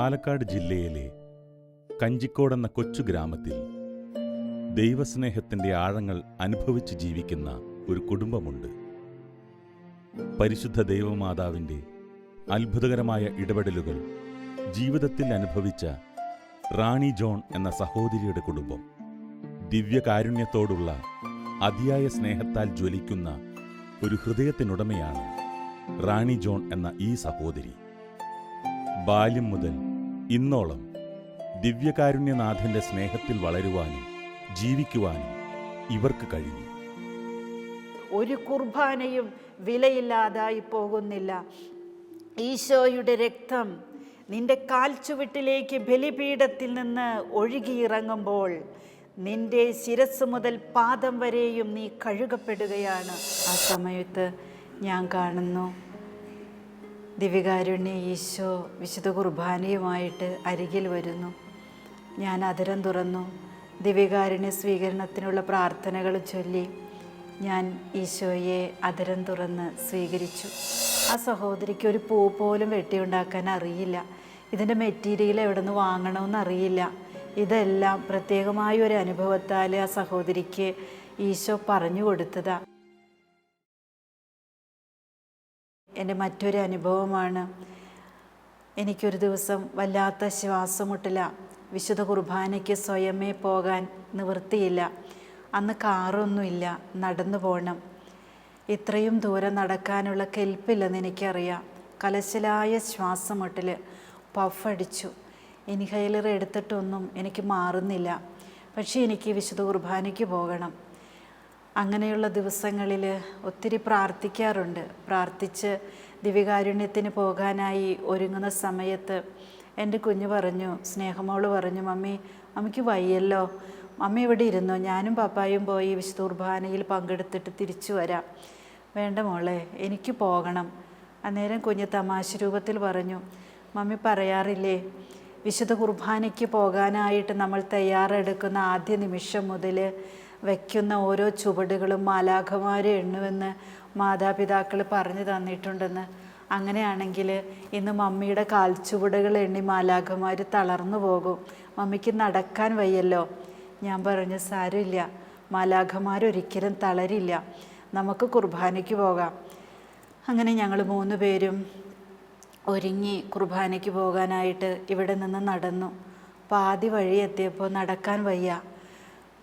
പാലക്കാട് ജില്ലയിലെ കഞ്ചിക്കോടെന്ന കൊച്ചു ഗ്രാമത്തിൽ ദൈവസ്നേഹത്തിൻ്റെ ആഴങ്ങൾ അനുഭവിച്ച് ജീവിക്കുന്ന ഒരു കുടുംബമുണ്ട്. പരിശുദ്ധ ദൈവമാതാവിൻ്റെ അത്ഭുതകരമായ ഇടപെടലുകൾ ജീവിതത്തിൽ അനുഭവിച്ച റാണി ജോൺ എന്ന സഹോദരിയുടെ കുടുംബം. ദിവ്യകാരുണ്യത്തോടുള്ള അതിയായ സ്നേഹത്താൽ ജ്വലിക്കുന്ന ഒരു ഹൃദയത്തിനുടമയാണ് റാണി ജോൺ എന്ന ഈ സഹോദരി. ബാല്യം മുതൽ ഇന്നോളം ദിവ്യകാരുണ്യനാഥന്റെ സ്നേഹത്തിൽ വളരുവാനും ജീവിക്കുവാനും ഇവർക്ക് കഴിഞ്ഞു. ഒരു കുർബാനയും വിലയില്ലാതായി പോകുന്നില്ല. ഈശോയുടെ രക്തം നിന്റെ കാൽച്ചുവട്ടിലേക്ക് ബലിപീഠത്തിൽ നിന്ന് ഒഴുകിയിറങ്ങുമ്പോൾ നിന്റെ ശിരസ് മുതൽ പാദം വരെയും നീ കഴുകപ്പെടുകയാണ്. ആ സമയത്ത് ഞാൻ കാണുന്നു ദിവ്യകാരുണ്യ ഈശോ വിശുദ്ധ കുർബാനയുമായിട്ട് അരികിൽ വരുന്നു. ഞാൻ അധരം തുറന്നു ദിവ്യകാരുണ്യ സ്വീകരണത്തിനുള്ള പ്രാർത്ഥനകൾ ചൊല്ലി ഞാൻ ഈശോയെ അധരം തുറന്ന് സ്വീകരിച്ചു. ആ സഹോദരിക്ക് ഒരു പൂ പോലും വെട്ടിയുണ്ടാക്കാൻ അറിയില്ല. ഇതിൻ്റെ മെറ്റീരിയൽ എവിടെ നിന്ന് വാങ്ങണമെന്ന് അറിയില്ല. ഇതെല്ലാം പ്രത്യേകമായ ഒരു അനുഭവത്താൽ ആ സഹോദരിക്ക് ഈശോ പറഞ്ഞു കൊടുത്തതാണ്. എൻ്റെ മറ്റൊരു അനുഭവമാണ്. എനിക്കൊരു ദിവസം വല്ലാത്ത ശ്വാസമുട്ടില്ല. വിശുദ്ധ കുർബാനയ്ക്ക് സ്വയമേ പോകാൻ നിവൃത്തിയില്ല. അന്ന് കാറൊന്നുമില്ല, നടന്നു പോകണം. ഇത്രയും ദൂരം നടക്കാനുള്ള കെൽപ്പില്ലെന്ന് എനിക്കറിയാം. കലശലായ ശ്വാസമുട്ടിൽ പഫടിച്ചു. ഇൻഹൈലർ എടുത്തിട്ടൊന്നും എനിക്ക് മാറുന്നില്ല. പക്ഷേ എനിക്ക് വിശുദ്ധ കുർബാനയ്ക്ക് പോകണം. അങ്ങനെയുള്ള ദിവസങ്ങളിൽ ഒത്തിരി പ്രാർത്ഥിക്കാറുണ്ട്. പ്രാർത്ഥിച്ച് ദിവ്യകാരുണ്യത്തിന് പോകാനായി ഒരുങ്ങുന്ന സമയത്ത് എൻ്റെ കുഞ്ഞ് പറഞ്ഞു, സ്നേഹമോള് പറഞ്ഞു, മമ്മിക്ക് വയ്യല്ലോ, മമ്മി ഇവിടെ ഇരുന്നോ, ഞാനും പപ്പായും പോയി വിശുദ്ധ കുർബാനയിൽ പങ്കെടുത്തിട്ട് തിരിച്ചു വരാം. വേണ്ട മോളെ, എനിക്ക് പോകണം. അന്നേരം കുഞ്ഞ് തമാശ രൂപത്തിൽ പറഞ്ഞു, മമ്മി പറയാറില്ലേ വിശുദ്ധ കുർബാനയ്ക്ക് പോകാനായിട്ട് നമ്മൾ തയ്യാറെടുക്കുന്ന ആദ്യ നിമിഷം മുതൽ വയ്ക്കുന്ന ഓരോ ചുവടുകളും മാലാഖമാരെ എണ്ണുമെന്ന് മാതാപിതാക്കൾ പറഞ്ഞു തന്നിട്ടുണ്ടെന്ന്. അങ്ങനെയാണെങ്കിൽ ഇന്ന് മമ്മിയുടെ കാൽച്ചുവടുകൾ എണ്ണി മാലാഖമാർ തളർന്നു പോകും. മമ്മിക്ക് നടക്കാൻ വയ്യല്ലോ. ഞാൻ പറഞ്ഞു, സാരമില്ല, മാലാഖമാരൊരിക്കലും തളരില്ല, നമുക്ക് കുർബാനയ്ക്ക് പോകാം. അങ്ങനെ ഞങ്ങൾ 3 പേരും ഒരുങ്ങി കുർബാനയ്ക്ക് പോകാനായിട്ട് ഇവിടെ നിന്ന് നടന്നു. പാതി വഴി എത്തിയപ്പോൾ നടക്കാൻ വയ്യ.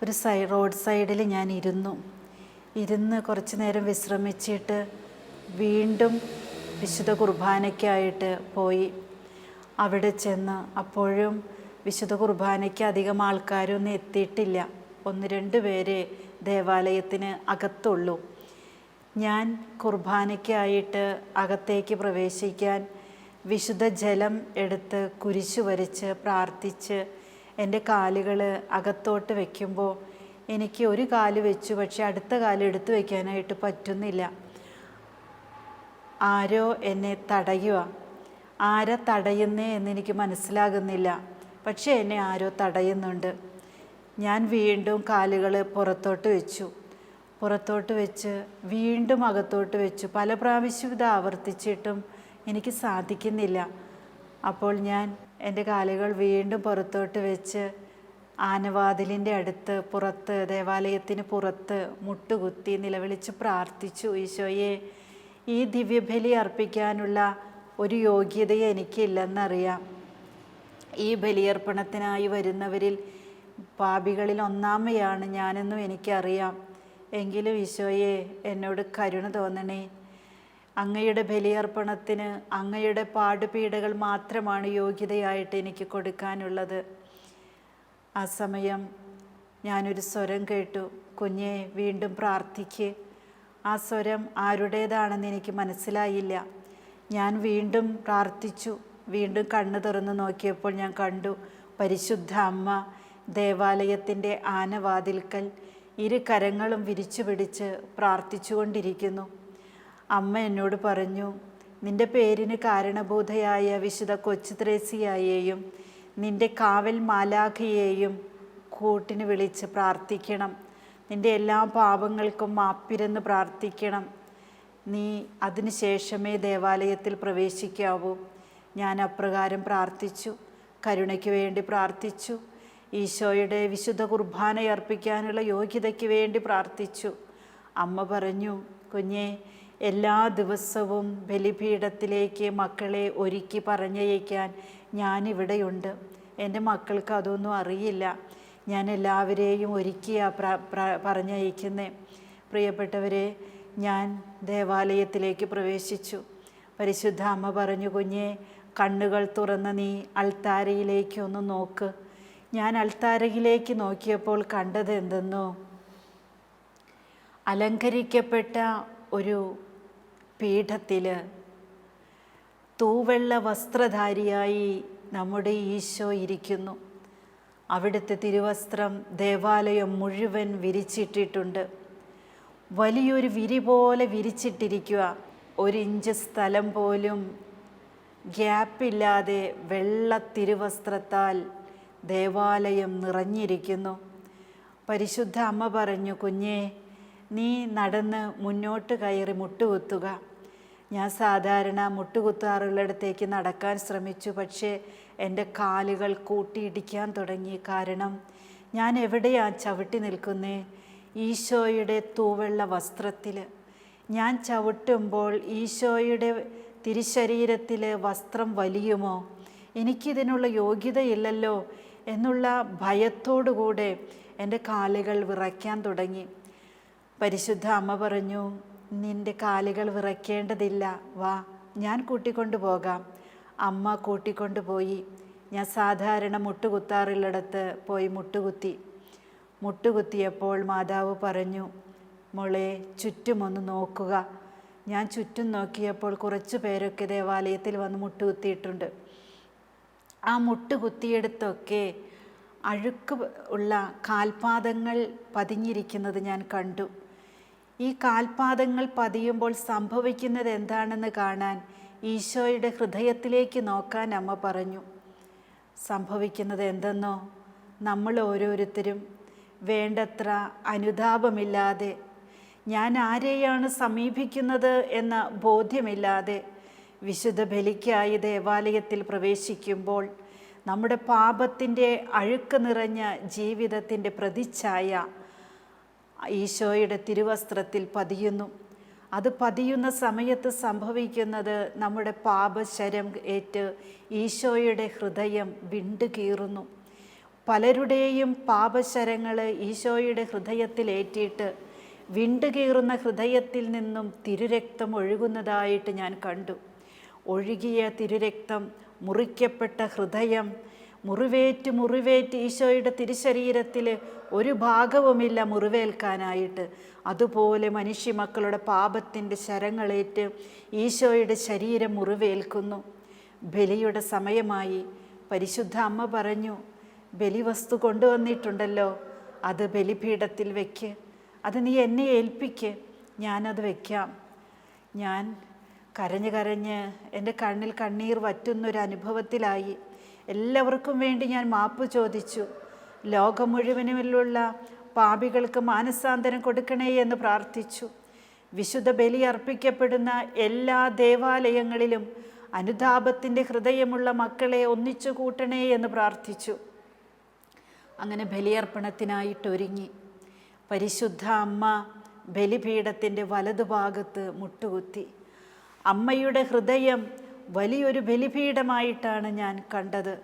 ഒരു റോഡ് സൈഡിൽ ഞാൻ ഇരുന്ന് കുറച്ച് നേരം വിശ്രമിച്ചിട്ട് വീണ്ടും വിശുദ്ധ കുർബാനയ്ക്കായിട്ട് പോയി. അവിടെ ചെന്ന് അപ്പോഴും വിശുദ്ധ കുർബാനയ്ക്ക് അധികം ആൾക്കാരൊന്നും എത്തിയിട്ടില്ല. 1-2 പേരെ ദേവാലയത്തിന് അകത്തുള്ളൂ. ഞാൻ കുർബാനയ്ക്കായിട്ട് അകത്തേക്ക് പ്രവേശിക്കാൻ വിശുദ്ധ ജലം എടുത്ത് കുരിശു വരച്ച് പ്രാർത്ഥിച്ച് എൻ്റെ കാലുകൾ അകത്തോട്ട് വയ്ക്കുമ്പോൾ എനിക്ക് ഒരു കാല് വെച്ചു, പക്ഷെ അടുത്ത കാല് എടുത്തു വയ്ക്കാനായിട്ട് പറ്റുന്നില്ല. ആരോ എന്നെ തടയുക. ആരാ തടയുന്നേ എന്നെനിക്ക് മനസ്സിലാകുന്നില്ല, പക്ഷേ എന്നെ ആരോ തടയുന്നുണ്ട്. ഞാൻ വീണ്ടും കാലുകൾ പുറത്തോട്ട് വെച്ച് വീണ്ടും അകത്തോട്ട് വെച്ചു. പല പ്രാവശ്യം ഇത് ആവർത്തിച്ചിട്ടും എനിക്ക് സാധിക്കുന്നില്ല. അപ്പോൾ ഞാൻ എൻ്റെ കാലുകൾ വീണ്ടും പുറത്തോട്ട് വെച്ച് ആനവാതിലിൻ്റെ അടുത്ത് പുറത്ത്, ദേവാലയത്തിന് പുറത്ത് മുട്ടുകുത്തി നിലവിളിച്ച് പ്രാർത്ഥിച്ചു, ഈശോയെ, ഈ ദിവ്യബലി അർപ്പിക്കാനുള്ള ഒരു യോഗ്യതയെ എനിക്കില്ലെന്നറിയാം. ഈ ബലിയർപ്പണത്തിനായി വരുന്നവരിൽ പാപികളിൽ ഒന്നാമയാണ് ഞാനെന്നും എനിക്കറിയാം. എങ്കിലും ഈശോയെ, എന്നോട് കരുണ തോന്നണേ. അങ്ങയുടെ ബലിയർപ്പണത്തിന് അങ്ങയുടെ പാടുപീഡകൾ മാത്രമാണ് യോഗ്യതയായിട്ട് എനിക്ക് കൊടുക്കാനുള്ളത്. ആ സമയം ഞാനൊരു സ്വരം കേട്ടു, കുഞ്ഞെ വീണ്ടും പ്രാർത്ഥിക്ക്. ആ സ്വരം ആരുടേതാണെന്ന് എനിക്ക് മനസ്സിലായില്ല. ഞാൻ വീണ്ടും പ്രാർത്ഥിച്ചു. വീണ്ടും കണ്ണ് തുറന്ന് നോക്കിയപ്പോൾ ഞാൻ കണ്ടു പരിശുദ്ധ അമ്മ ദേവാലയത്തിൻ്റെ ആനവാതിൽക്കൽ 2 കരങ്ങളും വിരിച്ചു പിടിച്ച് പ്രാർത്ഥിച്ചുകൊണ്ടിരിക്കുന്നു. അമ്മ എന്നോട് പറഞ്ഞു, നിൻ്റെ പേരിന് കാരണഭൂതയായ വിശുദ്ധ കൊച്ചു ത്രേസ്യയെയും നിൻ്റെ കാവൽ മാലാഖയെയും കൂട്ടിന് വിളിച്ച് പ്രാർത്ഥിക്കണം. നിൻ്റെ എല്ലാ പാപങ്ങൾക്കും മാപ്പിരന്ന് പ്രാർത്ഥിക്കണം. നീ അതിനുശേഷമേ ദേവാലയത്തിൽ പ്രവേശിക്കാവൂ. ഞാൻ അപ്രകാരം പ്രാർത്ഥിച്ചു. കരുണയ്ക്ക് വേണ്ടി പ്രാർത്ഥിച്ചു. ഈശോയുടെ വിശുദ്ധ കുർബാന അർപ്പിക്കാനുള്ള യോഗ്യതയ്ക്ക് വേണ്ടി പ്രാർത്ഥിച്ചു. അമ്മ പറഞ്ഞു, കുഞ്ഞെ, എല്ലാ ദിവസവും ബലിപീഠത്തിലേക്ക് മക്കളെ ഒരുക്കി പറഞ്ഞയക്കാൻ ഞാനിവിടെയുണ്ട്. എൻ്റെ മക്കൾക്ക് അതൊന്നും അറിയില്ല. ഞാൻ എല്ലാവരെയും ഒരുക്കിയാണ് പറഞ്ഞയക്കുന്നേ. പ്രിയപ്പെട്ടവരെ, ഞാൻ ദേവാലയത്തിലേക്ക് പ്രവേശിച്ചു. പരിശുദ്ധ അമ്മ പറഞ്ഞു, കുഞ്ഞെ, കണ്ണുകൾ തുറന്ന് നീ അൾത്താരയിലേക്ക് ഒന്ന് നോക്ക്. ഞാൻ അൾത്താരയിലേക്ക് നോക്കിയപ്പോൾ കണ്ടത് എന്തെന്നോ, അലങ്കരിക്കപ്പെട്ട ഒരു പീഠത്തിൽ തൂവെള്ള വസ്ത്രധാരിയായി നമ്മുടെ ഈശോ ഇരിക്കുന്നു. അവിടുത്തെ തിരുവസ്ത്രം ദേവാലയം മുഴുവൻ വിരിച്ചിട്ടിട്ടുണ്ട്. വലിയൊരു വിരി പോലെ വിരിച്ചിട്ടിരിക്കുക. 1 ഇഞ്ച് സ്ഥലം പോലും ഗ്യാപ്പില്ലാതെ വെള്ള തിരുവസ്ത്രത്താൽ ദേവാലയം നിറഞ്ഞിരിക്കുന്നു. പരിശുദ്ധ അമ്മ പറഞ്ഞു, കുഞ്ഞേ, നീ നടന്ന് മുന്നോട്ട് കയറി മുട്ടുകുത്തുക. ഞാൻ സാധാരണ മുട്ടുകുത്താറുള്ളിടത്തേക്ക് നടക്കാൻ ശ്രമിച്ചു. പക്ഷേ എൻ്റെ കാലുകൾ കൂട്ടിയിടിക്കാൻ തുടങ്ങി. കാരണം ഞാൻ എവിടെയാ ചവിട്ടി നിൽക്കുന്നേ? ഈശോയുടെ തൂവെള്ള വസ്ത്രത്തിൽ. ഞാൻ ചവിട്ടുമ്പോൾ ഈശോയുടെ തിരുശരീരത്തിലെ വസ്ത്രം വലിയുമോ? എനിക്കിതിനുള്ള യോഗ്യതയില്ലല്ലോ എന്നുള്ള ഭയത്തോടുകൂടെ എൻ്റെ കാലുകൾ വിറയ്ക്കാൻ തുടങ്ങി. പരിശുദ്ധ അമ്മ പറഞ്ഞു, നിൻ്റെ കാലുകൾ വിറയ്ക്കേണ്ടതില്ല, വാ, ഞാൻ കൂട്ടിക്കൊണ്ടു പോകാം. അമ്മ കൂട്ടിക്കൊണ്ടു പോയി. ഞാൻ സാധാരണ മുട്ടുകുത്താറുള്ളിടത്ത് പോയി മുട്ടുകുത്തിയപ്പോൾ മാതാവ് പറഞ്ഞു, മോളെ, ചുറ്റുമൊന്ന് നോക്കുക. ഞാൻ ചുറ്റും നോക്കിയപ്പോൾ കുറച്ച് പേരൊക്കെ ദേവാലയത്തിൽ വന്ന് മുട്ടുകുത്തിയിട്ടുണ്ട്. ആ മുട്ടുകുത്തിയിടത്തൊക്കെ അഴുക്ക് ഉള്ള കാൽപാദങ്ങൾ പതിഞ്ഞിരിക്കുന്നത് ഞാൻ കണ്ടു. ഈ കാൽപാദങ്ങൾ പതിയുമ്പോൾ സംഭവിക്കുന്നത് എന്താണെന്ന് കാണാൻ ഈശോയുടെ ഹൃദയത്തിലേക്ക് നോക്കാൻ അമ്മ പറഞ്ഞു. സംഭവിക്കുന്നത് എന്തെന്നോ, നമ്മൾ ഓരോരുത്തരും വേണ്ടത്ര അനുതാപമില്ലാതെ, ഞാൻ ആരെയാണ് സമീപിക്കുന്നത് എന്ന ബോധ്യമില്ലാതെ വിശുദ്ധ ബലിക്കായി ദേവാലയത്തിൽ പ്രവേശിക്കുമ്പോൾ നമ്മുടെ പാപത്തിൻ്റെ അഴുക്ക് നിറഞ്ഞ ജീവിതത്തിൻ്റെ പ്രതിച്ഛായ ഈശോയുടെ തിരുവസ്ത്രത്തിൽ പതിയുന്നു. അത് പതിയുന്ന സമയത്ത് സംഭവിക്കുന്നത്, നമ്മുടെ പാപശരം ഏറ്റ് ഈശോയുടെ ഹൃദയം വിണ്ടുകീറുന്നു. പലരുടെയും പാപശരങ്ങൾ ഈശോയുടെ ഹൃദയത്തിലേറ്റിയിട്ട് വിണ്ടുകീറുന്ന ഹൃദയത്തിൽ നിന്നും തിരുരക്തം ഒഴുകുന്നതായിട്ട് ഞാൻ കണ്ടു. ഒഴുകിയ തിരുരക്തം, മുറിക്കപ്പെട്ട ഹൃദയം, മുറിവേറ്റ് ഈശോയുടെ തിരുശരീരത്തിൽ ഒരു ഭാഗവുമില്ല മുറിവേൽക്കാനായിട്ട്. അതുപോലെ മനുഷ്യമക്കളുടെ പാപത്തിൻ്റെ ശരങ്ങളേറ്റ് ഈശോയുടെ ശരീരം മുറിവേൽക്കുന്നു. ബലിയുടെ സമയമായി. പരിശുദ്ധ അമ്മ പറഞ്ഞു, ബലിവസ്തു കൊണ്ടുവന്നിട്ടുണ്ടല്ലോ, അത് ബലിപീഠത്തിൽ വയ്ക്ക്. അത് നീ എന്നെ ഏൽപ്പിക്ക്, ഞാനത് വയ്ക്കാം. ഞാൻ കരഞ്ഞ് എൻ്റെ കണ്ണിൽ കണ്ണീർ വറ്റുന്നൊരനുഭവത്തിലായി. എല്ലാവർക്കും വേണ്ടി ഞാൻ മാപ്പ് ചോദിച്ചു. ലോകം മുഴുവനുമിലുള്ള പാപികൾക്ക് മാനസാന്തരം കൊടുക്കണേ എന്ന് പ്രാർത്ഥിച്ചു. വിശുദ്ധ ബലി അർപ്പിക്കപ്പെടുന്ന എല്ലാ ദേവാലയങ്ങളിലും അനുതാപത്തിൻ്റെ ഹൃദയമുള്ള മക്കളെ ഒന്നിച്ചു കൂട്ടണേ എന്ന് പ്രാർത്ഥിച്ചു. അങ്ങനെ ബലിയർപ്പണത്തിനായിട്ടൊരുങ്ങി. പരിശുദ്ധ അമ്മ ബലിപീഠത്തിൻ്റെ വലതുഭാഗത്ത് മുട്ടുകുത്തി. അമ്മയുടെ ഹൃദയം വലിയൊരു ബലിപീഠമായിട്ടാണ് ഞാൻ കണ്ടത്.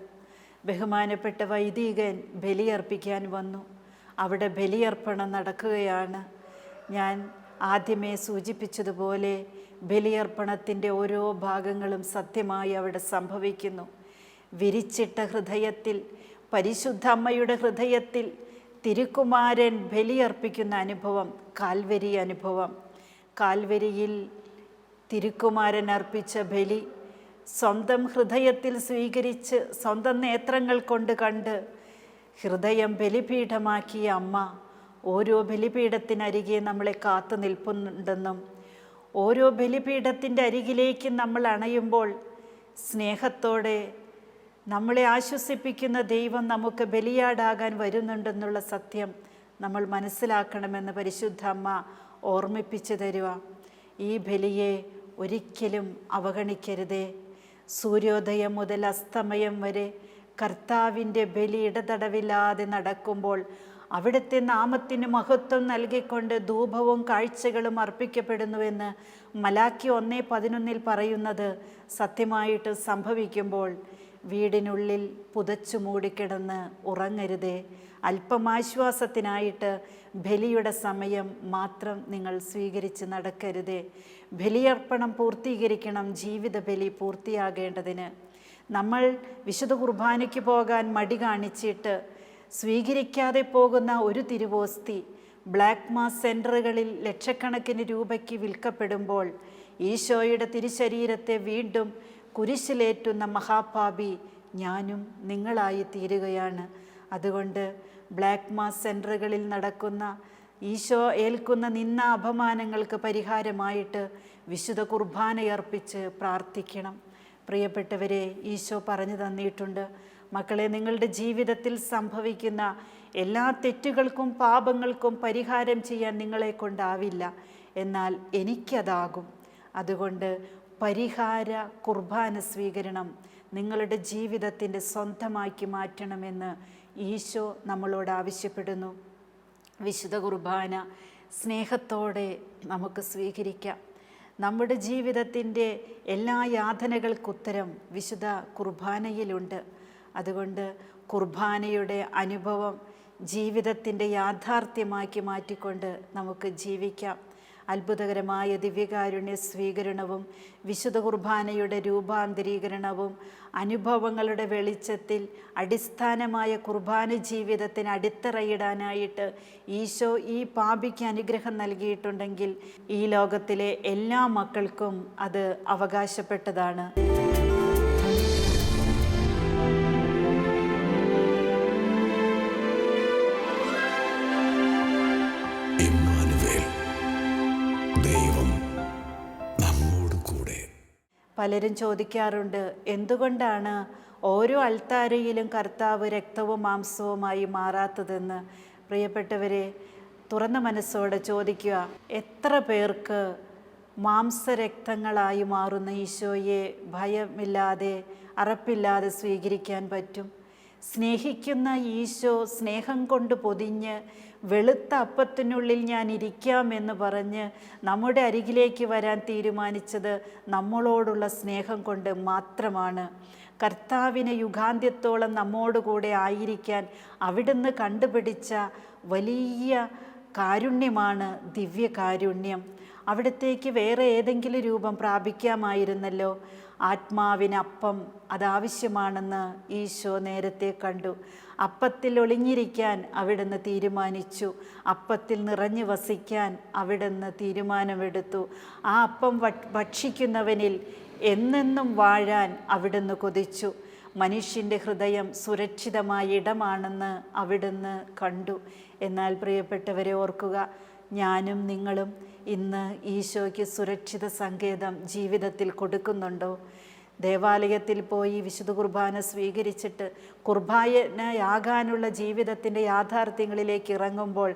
ബഹുമാനപ്പെട്ട വൈദികൻ ബലിയർപ്പിക്കാൻ വന്നു. അവിടെ ബലിയർപ്പണം നടക്കുകയാണ്. ഞാൻ ആദ്യമേ സൂചിപ്പിച്ചതുപോലെ ബലിയർപ്പണത്തിൻ്റെ ഓരോ ഭാഗങ്ങളും സത്യമായി അവിടെ സംഭവിക്കുന്നു. വിരിച്ചിട്ട ഹൃദയത്തിൽ, പരിശുദ്ധ അമ്മയുടെ ഹൃദയത്തിൽ തിരുക്കുമാരൻ ബലിയർപ്പിക്കുന്ന അനുഭവം, കാൽവരി അനുഭവം. കാൽവരിയിൽ തിരുക്കുമാരൻ അർപ്പിച്ച ബലി സ്വന്തം ഹൃദയത്തിൽ സ്വീകരിച്ച് സ്വന്തം നേത്രങ്ങൾ കൊണ്ട് കണ്ട് ഹൃദയം ബലിപീഠമാക്കിയ അമ്മ ഓരോ ബലിപീഠത്തിനരികെ നമ്മളെ കാത്തു നിൽപ്പുന്നുണ്ടെന്നും ഓരോ ബലിപീഠത്തിൻ്റെ അരികിലേക്ക് നമ്മൾ അണയുമ്പോൾ സ്നേഹത്തോടെ നമ്മളെ ആശ്വസിപ്പിക്കുന്ന ദൈവം നമുക്ക് ബലിയാടാകാൻ വരുന്നുണ്ടെന്നുള്ള സത്യം നമ്മൾ മനസ്സിലാക്കണമെന്ന് പരിശുദ്ധ അമ്മ ഓർമ്മിപ്പിച്ചു തരുക. ഈ ബലിയെ ഒരിക്കലും അവഗണിക്കരുതേ. സൂര്യോദയം മുതൽ അസ്തമയം വരെ കർത്താവിൻ്റെ ബലി ഇടതടവില്ലാതെ നടക്കുമ്പോൾ അവിടുത്തെ നാമത്തിന് മഹത്വം നൽകിക്കൊണ്ട് ധൂപവും കാഴ്ചകളും അർപ്പിക്കപ്പെടുന്നുവെന്ന് മലാക്കി 1:11 പറയുന്നത് സത്യമായിട്ട് സംഭവിക്കുമ്പോൾ വീടിനുള്ളിൽ പുതച്ചു മൂടിക്കിടന്ന് ഉറങ്ങരുതേ. അല്പമാശ്വാസത്തിനായിട്ട് ബലിയുടെ സമയം മാത്രം നിങ്ങൾ സ്വീകരിച്ച് നടക്കരുതേ. ബലിയർപ്പണം പൂർത്തീകരിക്കണം, ജീവിത ബലി പൂർത്തിയാകേണ്ടതിന്. നമ്മൾ വിശുദ്ധ കുർബാനയ്ക്ക് പോകാൻ മടി കാണിച്ചിട്ട് സ്വീകരിക്കാതെ പോകുന്ന ഒരു തിരുവോസ്തി ബ്ലാക്ക് മാസ് സെൻറ്ററുകളിൽ ലക്ഷക്കണക്കിന് രൂപയ്ക്ക് വിൽക്കപ്പെടുമ്പോൾ ഈശോയുടെ തിരുശരീരത്തെ വീണ്ടും കുരിശിലേറ്റുന്ന മഹാപാപി ഞാനും നിങ്ങളായി തീരുകയാണ്. അതുകൊണ്ട് ബ്ലാക്ക് മാസ് സെൻറ്ററുകളിൽ നടക്കുന്ന ഈശോ ഏൽക്കുന്ന നിന്ന അപമാനങ്ങൾക്ക് പരിഹാരമായിട്ട് വിശുദ്ധ കുർബാനയർപ്പിച്ച് പ്രാർത്ഥിക്കണം. പ്രിയപ്പെട്ടവരെ, ഈശോ പറഞ്ഞു തന്നിട്ടുണ്ട്, മക്കളെ, നിങ്ങളുടെ ജീവിതത്തിൽ സംഭവിക്കുന്ന എല്ലാ തെറ്റുകൾക്കും പാപങ്ങൾക്കും പരിഹാരം ചെയ്യാൻ നിങ്ങളെ കൊണ്ടാവില്ല, എന്നാൽ എനിക്കതാകും. അതുകൊണ്ട് പരിഹാര കുർബാന സ്വീകരണം നിങ്ങളുടെ ജീവിതത്തിൻ്റെ സ്വന്തമാക്കി മാറ്റണമെന്ന് ഈശോ നമ്മളോട് ആവശ്യപ്പെടുന്നു. വിശുദ്ധ കുർബാന സ്നേഹത്തോടെ നമുക്ക് സ്വീകരിക്കാം. നമ്മുടെ ജീവിതത്തിൻ്റെ എല്ലാ യാതനകൾക്കുത്തരം വിശുദ്ധ കുർബാനയിലുണ്ട്. അതുകൊണ്ട് കുർബാനയുടെ അനുഭവം ജീവിതത്തിൻ്റെ യാഥാർത്ഥ്യമാക്കി മാറ്റിക്കൊണ്ട് നമുക്ക് ജീവിക്കാം. അത്ഭുതകരമായ ദിവ്യകാരുണ്യ സ്വീകരണവും വിശുദ്ധ കുർബാനയുടെ രൂപാന്തരീകരണവും അനുഭവങ്ങളുടെ വെളിച്ചത്തിൽ അടിസ്ഥാനമായ കുർബാന ജീവിതത്തിന് അടിത്തറയിടാനായിട്ട് ഈശോ ഈ പാപിക്ക് അനുഗ്രഹം നൽകിയിട്ടുണ്ടെങ്കിൽ ഈ ലോകത്തിലെ എല്ലാ മക്കൾക്കും അത് അവകാശപ്പെട്ടതാണ്. പലരും ചോദിക്കാറുണ്ട്, എന്തുകൊണ്ടാണ് ഓരോ അൾത്താരയിലും കർത്താവ് രക്തവും മാംസവുമായി മാറാത്തതെന്ന്. പ്രിയപ്പെട്ടവരെ, തുറന്ന മനസ്സോടെ ചോദിക്കുക, എത്ര പേർക്ക് മാംസരക്തങ്ങളായി മാറുന്ന ഈശോയെ ഭയമില്ലാതെ അറപ്പില്ലാതെ സ്വീകരിക്കാൻ പറ്റും? സ്നേഹിക്കുന്ന ഈശോ സ്നേഹം കൊണ്ട് പൊതിഞ്ഞ് വെളുത്ത അപ്പത്തിനുള്ളിൽ ഞാൻ ഇരിക്കാമെന്ന് പറഞ്ഞ് നമ്മുടെ അരികിലേക്ക് വരാൻ തീരുമാനിച്ചത് നമ്മളോടുള്ള സ്നേഹം കൊണ്ട് മാത്രമാണ്. കർത്താവിനെ യുഗാന്ത്യത്തോളം നമ്മോടുകൂടെ ആയിരിക്കാൻ അവിടുന്ന് കണ്ടുപിടിച്ച വലിയ കാരുണ്യമാണ് ദിവ്യകാരുണ്യം. അവിടത്തേക്ക് വേറെ ഏതെങ്കിലും രൂപം പ്രാപിക്കാമായിരുന്നല്ലോ. ആത്മാവിനപ്പം അതാവശ്യമാണെന്ന് ഈശോ നേരത്തെ കണ്ടു. അപ്പത്തിൽ ഒളിഞ്ഞിരിക്കാൻ അവിടുന്ന് തീരുമാനിച്ചു. അപ്പത്തിൽ നിറഞ്ഞു വസിക്കാൻ അവിടുന്ന് തീരുമാനമെടുത്തു. ആ അപ്പം ഭക്ഷിക്കുന്നവനിൽ എന്നെന്നും വാഴാൻ അവിടുന്ന് കൊതിച്ചു. മനുഷ്യൻ്റെ ഹൃദയം സുരക്ഷിതമായ ഇടമാണെന്ന് അവിടുന്ന് കണ്ടു. എന്നാൽ പ്രിയപ്പെട്ടവരെ ഓർക്കുക, ഞാനും നിങ്ങളും ഇന്ന് ഈശോയ്ക്ക് സുരക്ഷിത സങ്കേതം ജീവിതത്തിൽ കൊടുക്കുന്നുണ്ടോ? ദേവാലയത്തിൽ പോയി വിശുദ്ധ കുർബാന സ്വീകരിച്ചിട്ട് കുർബാനയാകാനുള്ള ജീവിതത്തിൻ്റെ യാഥാർത്ഥ്യങ്ങളിലേക്ക് ഇറങ്ങുമ്പോൾ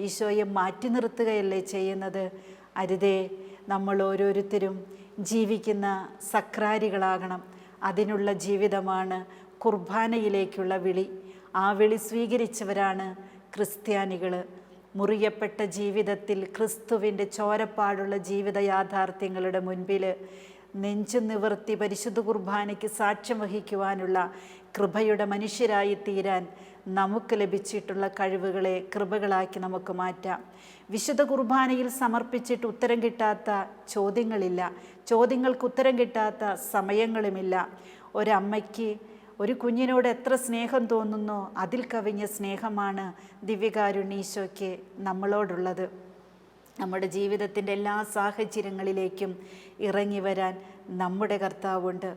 ഈശോയെ മാറ്റി നിർത്തുകയല്ലേ ചെയ്യുന്നത്? അരുതേ, നമ്മൾ ഓരോരുത്തരും ജീവിക്കുന്ന സക്രാരികളാകണം. അതിനുള്ള ജീവിതമാണ് കുർബാനയിലേക്കുള്ള വിളി. ആ വിളി സ്വീകരിച്ചവരാണ് ക്രിസ്ത്യാനികൾ. മുറിയപ്പെട്ട ജീവിതത്തിൽ ക്രിസ്തുവിൻ്റെ ചോരപ്പാടുള്ള ജീവിത യാഥാർത്ഥ്യങ്ങളുടെ മുൻപിൽ നെഞ്ചു നിവർത്തി പരിശുദ്ധ കുർബാനയ്ക്ക് സാക്ഷ്യം വഹിക്കുവാനുള്ള കൃപയുടെ മനുഷ്യരായി തീരാൻ നമുക്ക് ലഭിച്ചിട്ടുള്ള കഴിവുകളെ കൃപകളാക്കി നമുക്ക് മാറ്റാം. വിശുദ്ധ കുർബാനയിൽ സമർപ്പിച്ചിട്ട് ഉത്തരം കിട്ടാത്ത ചോദ്യങ്ങളില്ല, ചോദ്യങ്ങൾക്ക് ഉത്തരം കിട്ടാത്ത സമയങ്ങളുമില്ല. ഒരമ്മയ്ക്ക് ഒരു കുഞ്ഞിനോട് എത്ര സ്നേഹം തോന്നുന്നോ അതിൽ കവിഞ്ഞ സ്നേഹമാണ് ദിവ്യകാരുണ്യീശോയ്ക്ക് നമ്മളോടുള്ളത്. നമ്മുടെ ജീവിതത്തിൻ്റെ എല്ലാ സാഹചര്യങ്ങളിലേക്കും ഇറങ്ങി വരാൻ നമ്മുടെ കർത്താവുണ്ട്.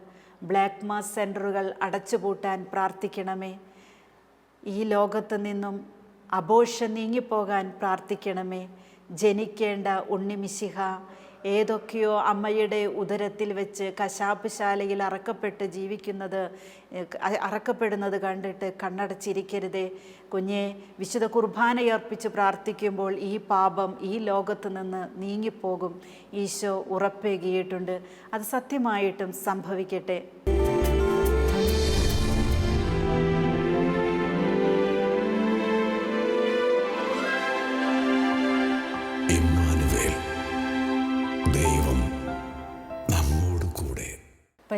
ബ്ലാക്ക് മാസ് സെൻറ്ററുകൾ അടച്ചുപൂട്ടാൻ പ്രാർത്ഥിക്കണമേ. ഈ ലോകത്ത് നിന്നും അബോർഷൻ നീങ്ങിപ്പോകാൻ പ്രാർത്ഥിക്കണമേ. ജനിക്കേണ്ട ഉണ്ണിമിശിഹ ഏതൊക്കെയോ അമ്മയുടെ ഉദരത്തിൽ വെച്ച് കശാപ്പ് ശാലയിൽ അറക്കപ്പെടുന്നത് കണ്ടിട്ട് കണ്ണടച്ചിരിക്കരുതേ. കുഞ്ഞെ, വിശുദ്ധ കുർബാനയർപ്പിച്ച് പ്രാർത്ഥിക്കുമ്പോൾ ഈ പാപം ഈ ലോകത്ത് നിന്ന് നീങ്ങിപ്പോകും. ഈശോ ഉറപ്പേകിയിട്ടുണ്ട്. അത് സത്യമായിട്ടും സംഭവിക്കട്ടെ.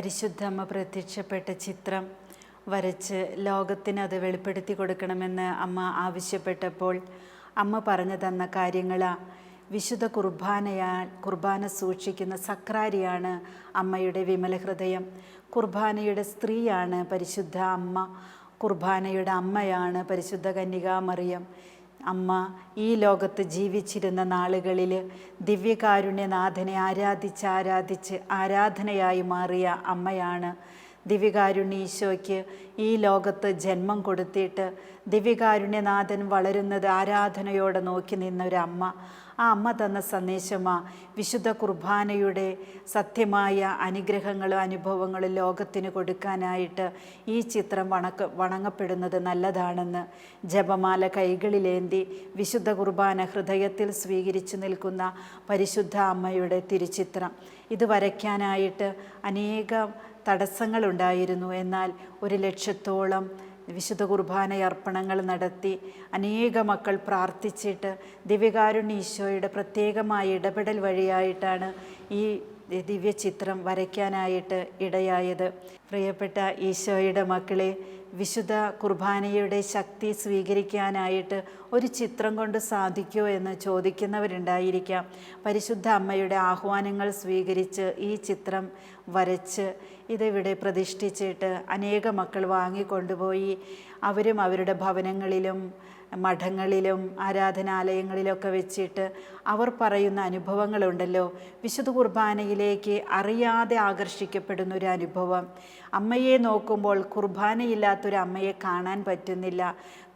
പരിശുദ്ധമ്മ പ്രത്യക്ഷപ്പെട്ട ചിത്രം വരച്ച് ലോകത്തിനത് വെളിപ്പെടുത്തി കൊടുക്കണമെന്ന് അമ്മ ആവശ്യപ്പെട്ടപ്പോൾ അമ്മ പറഞ്ഞു തന്ന കാര്യങ്ങളാ. വിശുദ്ധ കുർബാന സൂക്ഷിക്കുന്ന സക്രാരിയാണ് അമ്മയുടെ വിമല ഹൃദയം. കുർബാനയുടെ സ്ത്രീയാണ് പരിശുദ്ധ അമ്മ. കുർബാനയുടെ അമ്മയാണ് പരിശുദ്ധ കന്യകാമറിയം. അമ്മ ഈ ലോകത്ത് ജീവിച്ചിരുന്ന നാളുകളിൽ ദിവ്യകാരുണ്യനാഥനെ ആരാധിച്ച് ആരാധനയായി മാറിയ അമ്മയാണ്. ദിവ്യകാരുണ്യ ഈശോയ്ക്ക് ഈ ലോകത്ത് ജന്മം കൊടുത്തിട്ട് ദിവ്യകാരുണ്യനാഥൻ വളരുന്നത് ആരാധനയോടെ നോക്കി നിന്നൊരമ്മ. ആ അമ്മ തന്ന സന്ദേശമാണ് വിശുദ്ധ കുർബാനയുടെ സത്യമായ അനുഗ്രഹങ്ങളും അനുഭവങ്ങളും ലോകത്തിന് കൊടുക്കാനായിട്ട് ഈ ചിത്രം വണങ്ങപ്പെടുന്നത് നല്ലതാണെന്ന്. ജപമാല കൈകളിലേന്തി വിശുദ്ധ കുർബാന ഹൃദയത്തിൽ സ്വീകരിച്ചു നിൽക്കുന്ന പരിശുദ്ധ അമ്മയുടെ തിരുച്ചിത്രം ഇത് വരയ്ക്കാനായിട്ട് അനേകം തടസ്സങ്ങളുണ്ടായിരുന്നു. എന്നാൽ 100,000-ഓളം വിശുദ്ധ കുർബാന അർപ്പണങ്ങൾ നടത്തി അനേക മക്കൾ പ്രാർത്ഥിച്ചിട്ട് ദിവ്യകാരുണ്യ ഈശോയുടെ പ്രത്യേകമായ ഇടപെടൽ വഴിയായിട്ടാണ് ഈ ദിവ്യചിത്രം വരയ്ക്കാനായിട്ട് ഇടയായത്. പ്രിയപ്പെട്ട ഈശോയുടെ മക്കളെ, വിശുദ്ധ കുർബാനയുടെ ശക്തി സ്വീകരിക്കാനായിട്ട് ഒരു ചിത്രം കൊണ്ട് സാധിക്കുമോ എന്ന് ചോദിക്കുന്നവരുണ്ടായിരിക്കാം. പരിശുദ്ധ അമ്മയുടെ ആഹ്വാനങ്ങൾ സ്വീകരിച്ച് ഈ ചിത്രം വരച്ച് ഇതിവിടെ പ്രതിഷ്ഠിച്ചിട്ട് അനേക മക്കൾ വാങ്ങിക്കൊണ്ടുപോയി അവരും അവരുടെ ഭവനങ്ങളിലും മഠങ്ങളിലും ആരാധനാലയങ്ങളിലൊക്കെ വെച്ചിട്ട് അവർ പറയുന്ന അനുഭവങ്ങളുണ്ടല്ലോ. വിശുദ്ധ കുർബാനയിലേക്ക് അറിയാതെ ആകർഷിക്കപ്പെടുന്നൊരു അനുഭവം. അമ്മയെ നോക്കുമ്പോൾ കുർബാനയില്ലാത്തൊരു അമ്മയെ കാണാൻ പറ്റുന്നില്ല.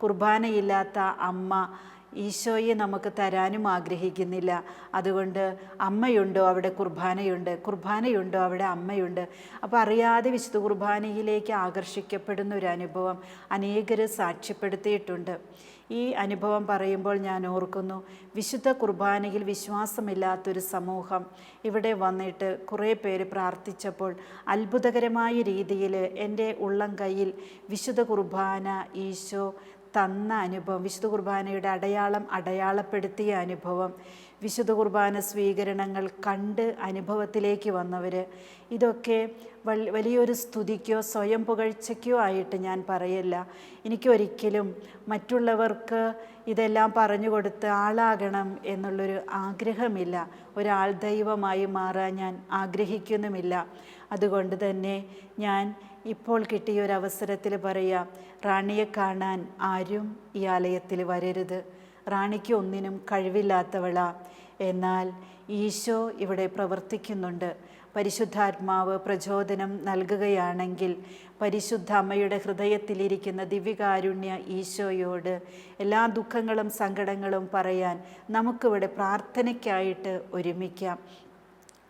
കുർബാനയില്ലാത്ത അമ്മ ഈശോയെ നമുക്ക് തരാനും ആഗ്രഹിക്കുന്നില്ല. അതുകൊണ്ട് അമ്മയുണ്ടോ അവിടെ കുർബാനയുണ്ട്, കുർബാനയുണ്ടോ അവിടെ അമ്മയുണ്ട്. അപ്പോൾ അറിയാതെ വിശുദ്ധ കുർബാനയിലേക്ക് ആകർഷിക്കപ്പെടുന്ന ഒരു അനുഭവം അനേകർ സാക്ഷ്യപ്പെടുത്തിയിട്ടുണ്ട്. ഈ അനുഭവം പറയുമ്പോൾ ഞാൻ ഓർക്കുന്നു, വിശുദ്ധ കുർബാനയിൽ വിശ്വാസമില്ലാത്തൊരു സമൂഹം ഇവിടെ വന്നിട്ട് കുറേ പേര് പ്രാർത്ഥിച്ചപ്പോൾ അത്ഭുതകരമായ രീതിയിൽ എൻ്റെ ഉള്ളം കയ്യിൽ വിശുദ്ധ കുർബാന ഈശോ തന്ന അനുഭവം, വിശുദ്ധ കുർബാനയുടെ അടയാളപ്പെടുത്തിയ അനുഭവം, വിശുദ്ധ കുർബാന സ്വീകരണങ്ങൾ കണ്ട് അനുഭവത്തിലേക്ക് വന്നവർ, ഇതൊക്കെ വലിയൊരു സ്തുതിക്കോ സ്വയം പുകഴ്ചയ്ക്കോ ആയിട്ട് ഞാൻ പറയല്ല. എനിക്കൊരിക്കലും മറ്റുള്ളവർക്ക് ഇതെല്ലാം പറഞ്ഞു കൊടുത്ത് ആളാകണം എന്നുള്ളൊരു ആഗ്രഹമില്ല. ഒരാൾ ദൈവമായി മാറാൻ ഞാൻ ആഗ്രഹിക്കുന്നുമില്ല. അതുകൊണ്ട് തന്നെ ഞാൻ ഇപ്പോൾ കിട്ടിയ ഒരു അവസരത്തിൽ പറയാം, റാണിയെ കാണാൻ ആരും ഈ ആലയത്തിൽ വരരുത്. റാണിക്ക് ഒന്നിനും കഴിവില്ലാത്തവളാ. എന്നാൽ ഈശോ ഇവിടെ പ്രവർത്തിക്കുന്നുണ്ട്. പരിശുദ്ധാത്മാവ് പ്രചോദനം നൽകുകയാണെങ്കിൽ പരിശുദ്ധ അമ്മയുടെ ഹൃദയത്തിലിരിക്കുന്ന ദിവ്യകാരുണ്യ ഈശോയോട് എല്ലാ ദുഃഖങ്ങളും സങ്കടങ്ങളും പറയാൻ നമുക്കിവിടെ പ്രാർത്ഥനയ്ക്കായിട്ട് ഒരുമിക്കാം.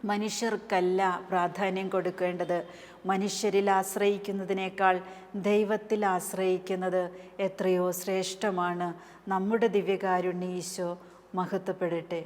മനുഷ്യർക്കല്ല പ്രാധാന്യം കൊടുക്കേണ്ടത്. മനുഷ്യരിൽ ആശ്രയിക്കുന്നതിനേക്കാൾ ദൈവത്തിൽ ആശ്രയിക്കുന്നത് എത്രയോ ശ്രേഷ്ഠമാണ്. നമ്മുടെ ദിവ്യകാരുണ്യ ഈശോ മഹത്വപ്പെടട്ടെ.